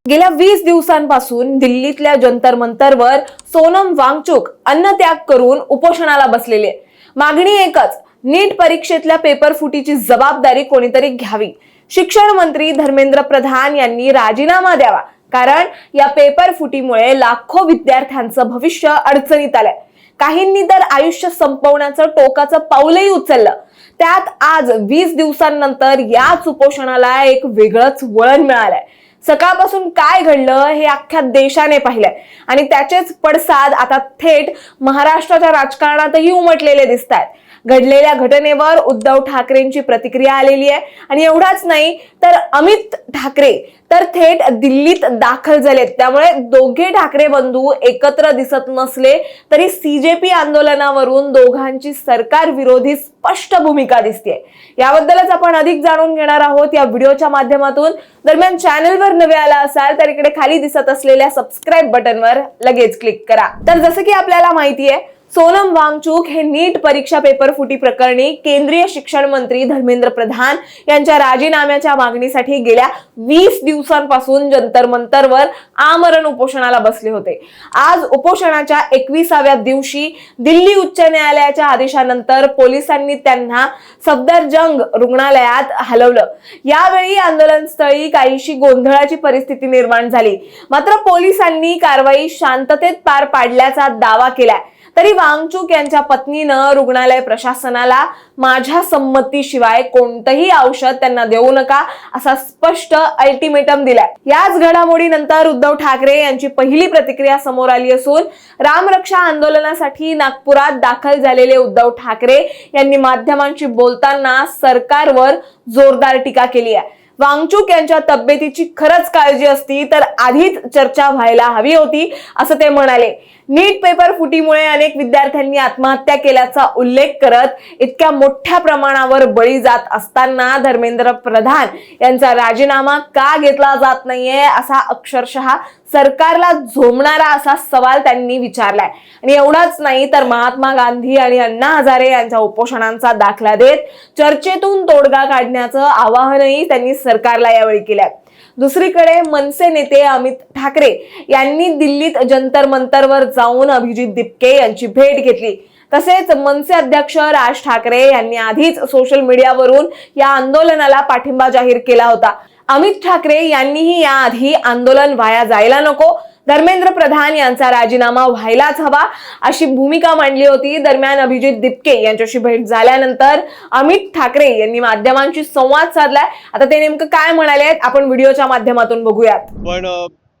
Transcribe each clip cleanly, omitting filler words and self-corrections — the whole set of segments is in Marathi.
गेल्या 20 दिवसांपासून दिल्लीतल्या जंतर मंतरवर सोनम वांगचुक अन्नत्याग करून उपोषणाला बसलेले. मागणी एकच, नीट परीक्षेतल्या पेपर फुटीची जबाबदारी कोणीतरी घ्यावी. शिक्षण मंत्री धर्मेंद्र प्रधान यांनी राजीनामा द्यावा, कारण या पेपर फुटीमुळे लाखो विद्यार्थ्यांचं भविष्य अडचणीत आलंय. काहींनी तर आयुष्य संपवण्याचं टोकाचं पाऊलही उचललं. त्यात आज 20 दिवसांनंतर याच उपोषणाला एक वेगळंच वळण मिळालंय. सकाळपासून काय घडलं हे अख्ख्या देशाने पाहिलंय आणि त्याचेच पडसाद आता थेट महाराष्ट्राच्या राजकारणातही उमटलेले दिसत आहेत. घडलेल्या घटनेवर उद्धव ठाकरेंची प्रतिक्रिया आलेली आहे आणि एवढाच नाही तर अमित ठाकरे तर थेट दिल्लीत दाखल झालेत. त्यामुळे दोघे ठाकरे बंधू एकत्र दिसत नसले तरी सीजेपी आंदोलनावरून दोघांची सरकार विरोधी स्पष्ट भूमिका दिसते. याबद्दलच आपण अधिक जाणून घेणार आहोत या व्हिडिओच्या माध्यमातून. दरम्यान चॅनलवर नवे आला असाल तर इकडे खाली दिसत असलेल्या सबस्क्राईब बटनवर लगेच क्लिक करा. तर जसं की आपल्याला माहिती आहे, सोनम वांगचुक हे नीट परीक्षा पेपर फुटी प्रकरणी केंद्रीय शिक्षण मंत्री धर्मेंद्र प्रधान यांच्या राजीनाम्याच्या मागणीसाठी गेल्या 20 दिवसांपासून जंतर मंतरवर आमरण उपोषणाला बसले होते. आज उपोषणाच्या 21व्या दिवशी दिल्ली उच्च न्यायालयाच्या आदेशानंतर पोलिसांनी त्यांना सफदरजंग रुग्णालयात हलवलं. यावेळी आंदोलनस्थळी काहीशी गोंधळाची परिस्थिती निर्माण झाली. मात्र पोलिसांनी कारवाई शांततेत पार पाडल्याचा दावा केलाय. तरी वांगचुक यांच्या पत्नीनं रुग्णालय प्रशासनाला माझ्या संमतीशिवाय कोणतंही औषध त्यांना देऊ नका असा स्पष्ट अल्टिमेटम दिलाय. याच घडामोडीनंतर उद्धव ठाकरे यांची पहिली प्रतिक्रिया समोर आली असून रामरक्षा आंदोलनासाठी नागपुरात दाखल झालेले उद्धव ठाकरे यांनी माध्यमांशी बोलताना सरकारवर जोरदार टीका केली आहे. वांगचुक यांच्या तब्येतीची खरंच काळजी असती तर आधीच चर्चा व्हायला हवी होती असं ते म्हणाले. नीट पेपर फुटीमुळे अनेक विद्यार्थ्यांनी आत्महत्या केल्याचा उल्लेख करत इतक्या मोठ्या प्रमाणावर बळी जात असताना धर्मेंद्र प्रधान यांचा राजीनामा का घेतला जात नाहीये असा अक्षरशः सरकारला झोमणारा असा सवाल त्यांनी विचारलाय. आणि एवढाच नाही तर महात्मा गांधी आणि अण्णा हजारे यांच्या उपोषणांचा दाखला देत चर्चेतून तोडगा काढण्याचं आवाहनही त्यांनी सरकारला यावेळी केलंय. दुसरीकडे मनसे नेते अमित ठाकरे यांनी दिल्लीत जंतर मंतरवर जाऊन अभिजित दिपके यांची भेट घेतली. तसेच मनसे अध्यक्ष राज ठाकरे यांनी आधीच सोशल मीडियावरून या आंदोलनाला पाठिंबा जाहीर केला होता. अमित ठाकरे यांनीही याआधी आंदोलन वाया जायला नको, धर्मेंद्र प्रधान यांचा राजीनामा व्हायलाच हवा अशी भूमिका मांडली होती. दरम्यान अभिजित दिपके यांच्याशी भेट झाल्यानंतर अमित ठाकरे यांनी माध्यमांशी संवाद साधलाय. आता ते नेमकं काय म्हणाले आपण व्हिडिओच्या माध्यमातून बघूयात. पण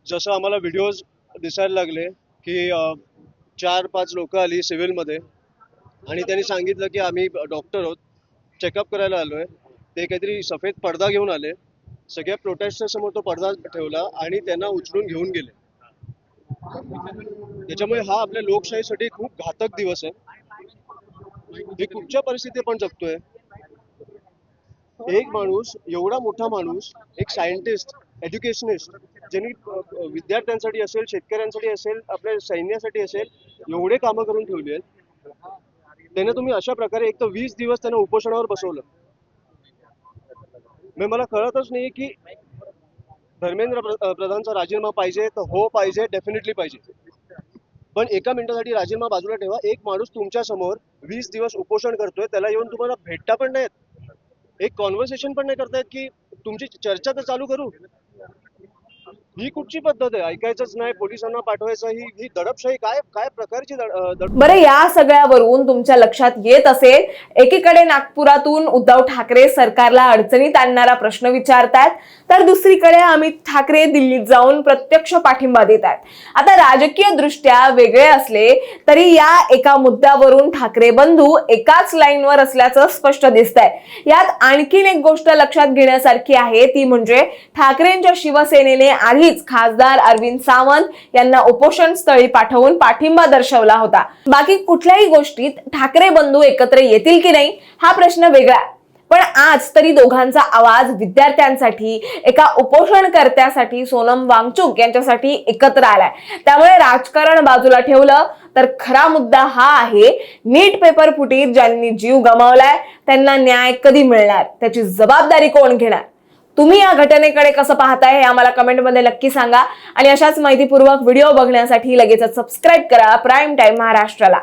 जसं आम्हाला व्हिडिओज दिसायला लागले की 4-5 लोक आली सिव्हिलमध्ये आणि त्यांनी सांगितलं की आम्ही डॉक्टर आहोत, चेकअप करायला आलोय. ते काहीतरी सफेद पडदा घेऊन आले, सगळ्या प्रोटेस्टच्या समोर तो पडदा ठेवला आणि त्यांना उचलून घेऊन गेले. त्याच्यामुळे हा आपल्या लोकशाहीसाठी खूप घातक दिवस आहे. हे कुठच्या परिस्थिती पण जगतोय. एक माणूस, एवढा मोठा माणूस, एक सायंटिस्ट, एज्युकेशनिस्ट, ज्यांनी विद्यार्थ्यांसाठी असेल, शेतकऱ्यांसाठी असेल, आपल्या सैन्यासाठी असेल, एवढे कामं करून ठेवली आहेत, त्यांना तुम्ही अशा प्रकारे एक तर 20 दिवस त्यांना उपोषणावर बसवलं. मला कळतच नाही की धर्मेंद्र प्रधानचा राजीनामा पाहिजे तर हो पाहिजे, डेफिनेटली पाहिजे. पण एका मिनिटासाठी राजीनामा बाजूला ठेवा. एक माणूस तुमच्या समोर 20 दिवस उपोषण करतोय, त्याला येऊन तुम्हाला भेटता पण नाहीत, एक कॉन्व्हर्सेशन पण नाही करतायत की तुमची चर्चा तर चालू करू. ही कुठची पद्धत आहे? ऐकायचंच नाही, पोलिसांना पाठवायचं. ही दडपशाही काय प्रकारची बरं, या सगळ्यावरून तुमच्या लक्षात येत असेल, एकीकडे नागपुरातून उद्धव ठाकरे सरकारला अडचणीत आणणारा प्रश्न विचारतात, तर दुसरीकडे अमित ठाकरे दिल्लीत जाऊन प्रत्यक्ष पाठिंबा देत आहेत. आता राजकीय दृष्ट्या वेगळे असले तरी या एका मुद्द्यावरून ठाकरे बंधू एकाच लाईनवर असल्याचं स्पष्ट दिसतंय. यात आणखीन एक गोष्ट लक्षात घेण्यासारखी आहे, ती म्हणजे ठाकरेंच्या शिवसेनेने आधीच खासदार अरविंद सावंत यांना उपोषण स्थळी पाठवून पाठिंबा दर्शवला होता. बाकी कुठल्याही गोष्टीत ठाकरे बंधू एकत्र येतील की नाही हा प्रश्न वेगळा. पण आज तरी दोघांचा आवाज विद्यार्थ्यांसाठी, एका उपोषणकर्त्यासाठी, सोनम वांगचुक यांच्यासाठी एकत्र आलाय. त्यामुळे राजकारण बाजूला ठेवलं तर खरा मुद्दा हा आहे, नीट पेपर फुटीत ज्यांनी जीव गमावलाय त्यांना न्याय कधी मिळणार, त्याची जबाबदारी कोण घेणार. तुम्ही या घटनेकडे कसं पाहताय हे आम्हाला कमेंटमध्ये नक्की सांगा आणि अशाच माहितीपूर्वक व्हिडिओ बघण्यासाठी लगेचच सबस्क्राईब करा प्राईम टाइम महाराष्ट्राला.